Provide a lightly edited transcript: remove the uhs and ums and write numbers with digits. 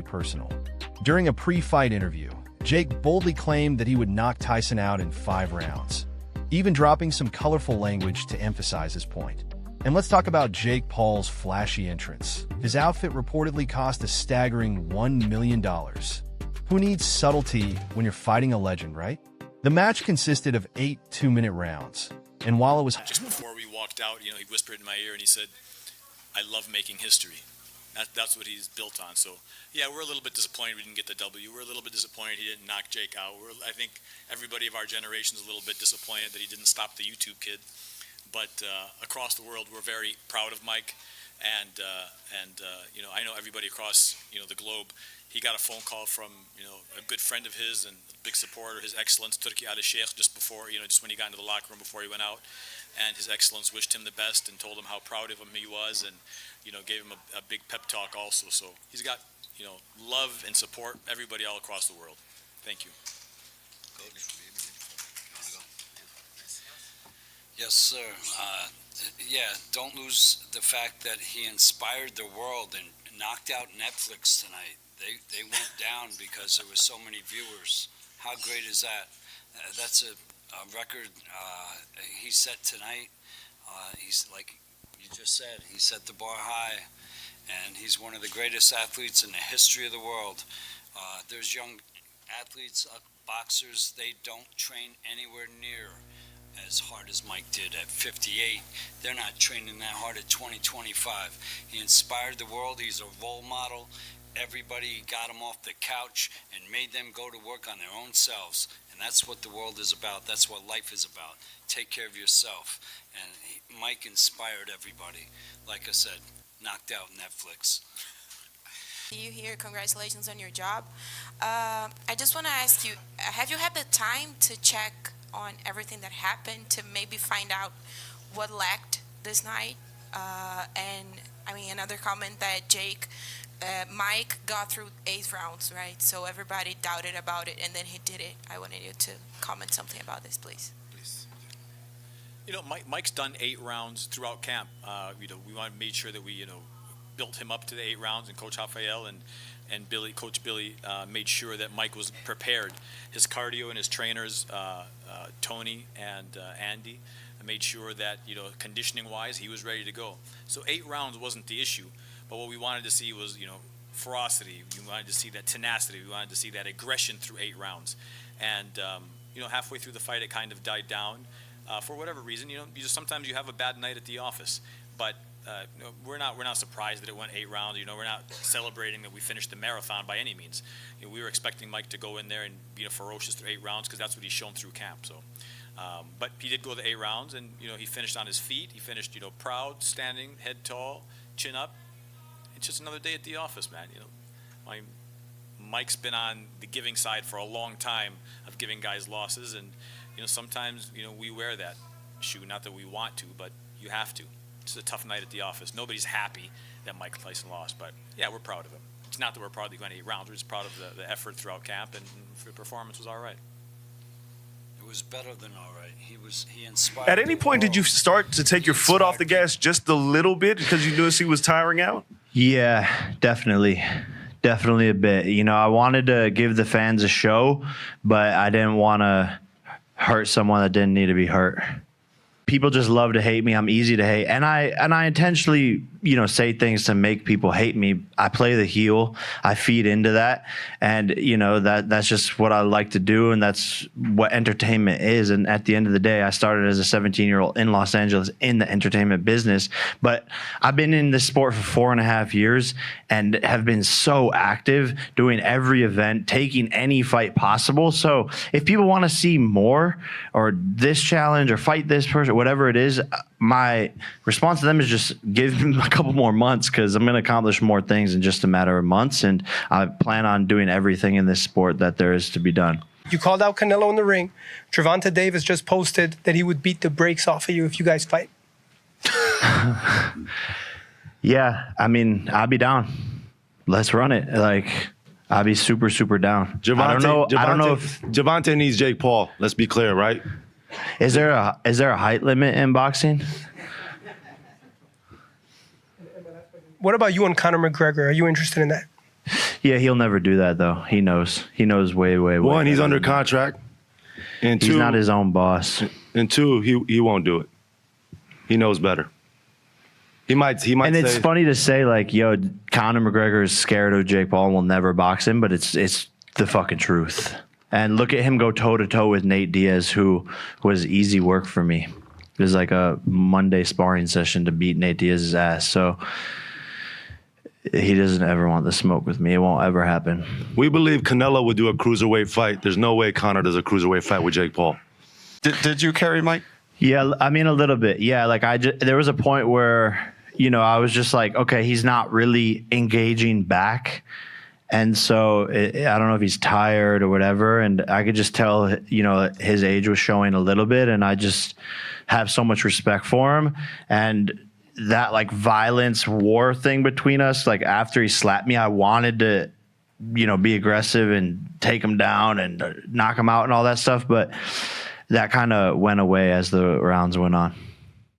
personal. During a pre-fight interview, Jake boldly claimed that he would knock Tyson out in 5 rounds, even dropping some colorful language to emphasize his point. And let's talk about Jake Paul's flashy entrance. His outfit reportedly cost a staggering $1 million. Who needs subtlety when you're fighting a legend, right? The match consisted of 8 2-minute rounds, and while it was just before we walked out, he whispered in my ear and he said, "I love making history." That's what he's built on. So, yeah, we're a little bit disappointed we didn't get the W. We're a little bit disappointed he didn't knock Jake out. I think everybody of our generation is a little bit disappointed that he didn't stop the YouTube kid. But across the world, we're very proud of Mike. And I know everybody across, the globe. He got a phone call from, a good friend of his and a big supporter, His Excellence Turki Ali Sheikh, just before, just when he got into the locker room before he went out. And His Excellence wished him the best and told him how proud of him he was and, gave him a big pep talk also. So he's got, love and support everybody all across the world. Thank you. Yes, sir. Don't lose the fact that he inspired the world and knocked out Netflix tonight. They went down because there were so many viewers. How great is that? That's a record he set tonight. He's like you just said, he set the bar high, and he's one of the greatest athletes in the history of the world. There's young athletes, boxers, they don't train anywhere near as hard as Mike did at 58. They're not training that hard at 20, 25. He inspired the world. He's a role model. Everybody got them off the couch and made them go to work on their own selves. And that's what the world is about. That's what life is about. Take care of yourself. And Mike inspired everybody. Like I said, knocked out Netflix. You here, congratulations on your job. I just want to ask you, have you had the time to check on everything that happened to maybe find out what lacked this night? Another comment that Mike got through 8 rounds, right? So everybody doubted about it, and then he did it. I wanted you to comment something about this, please. Mike's done 8 rounds throughout camp. We want to make sure that we, built him up to the 8 rounds, and Coach Rafael and Coach Billy made sure that Mike was prepared. His cardio and his trainers, Tony and Andy, made sure that, conditioning-wise, he was ready to go. So 8 rounds wasn't the issue, but what we wanted to see was, ferocity. We wanted to see that tenacity. We wanted to see that aggression through 8 rounds. And, halfway through the fight, it kind of died down. For whatever reason, sometimes you have a bad night at the office, but we're not surprised that it went 8 rounds. We're not celebrating that we finished the marathon by any means. We were expecting Mike to go in there and be ferocious through 8 rounds because that's what he's shown through camp. So, but he did go the 8 rounds, and he finished on his feet. He finished proud, standing, head tall, chin up. It's just another day at the office, man. Mike's been on the giving side for a long time of giving guys losses, and sometimes we wear that shoe. Not that we want to, but you have to. It's a tough night at the office. Nobody's happy that Mike Tyson lost, but yeah, we're proud of him. It's not that we're proud that he went 8 rounds. We're just proud of the effort throughout camp, and the performance was all right. It was better than all right. He inspired. At any point, did you start to take your foot off the gas just a little bit because you noticed he was tiring out? Yeah, definitely. Definitely a bit. I wanted to give the fans a show, but I didn't want to hurt someone that didn't need to be hurt. People just love to hate me. I'm easy to hate. And I intentionally, say things to make people hate me. I play the heel. I feed into that. And, that's just what I like to do. And that's what entertainment is. And at the end of the day, I started as a 17-year-old in Los Angeles in the entertainment business. But I've been in this sport for 4.5 years and have been so active, doing every event, taking any fight possible. So if people want to see more or this challenge or fight this person, whatever it is, my response to them is just give them a couple more months because I'm going to accomplish more things in just a matter of months. And I plan on doing everything in this sport that there is to be done. You called out Canelo in the ring. Gervonta Davis just posted that he would beat the brakes off of you if you guys fight. Yeah, I'll be down. Let's run it. I'll be super, super down. I don't know if Gervonta needs Jake Paul. Let's be clear, right? Is there a height limit in boxing? What about you and Conor McGregor? Are you interested in that? Yeah, he'll never do that though. He knows. He knows way. One, he's better under than me. contract, and He's two, not his own boss. and two, he won't do it. He knows better. He might. And it's say, funny to say, like, yo, Conor McGregor is scared of Jake Paul and will never box him, but it's the fucking truth. And look at him go toe to toe with Nate Diaz, who was easy work for me. It was like a Monday sparring session to beat Nate Diaz's ass. So he doesn't ever want the smoke with me. It won't ever happen. We believe Canelo would do a cruiserweight fight. There's no way Conor does a cruiserweight fight with Jake Paul. Did you carry Mike? Yeah, I mean, a little bit. Yeah, like there was a point where, I was just like, okay, he's not really engaging back. And so I don't know if he's tired or whatever. And I could just tell, his age was showing a little bit. And I just have so much respect for him. And that like violence war thing between us, like after he slapped me, I wanted to, be aggressive and take him down and knock him out and all that stuff. But that kind of went away as the rounds went on.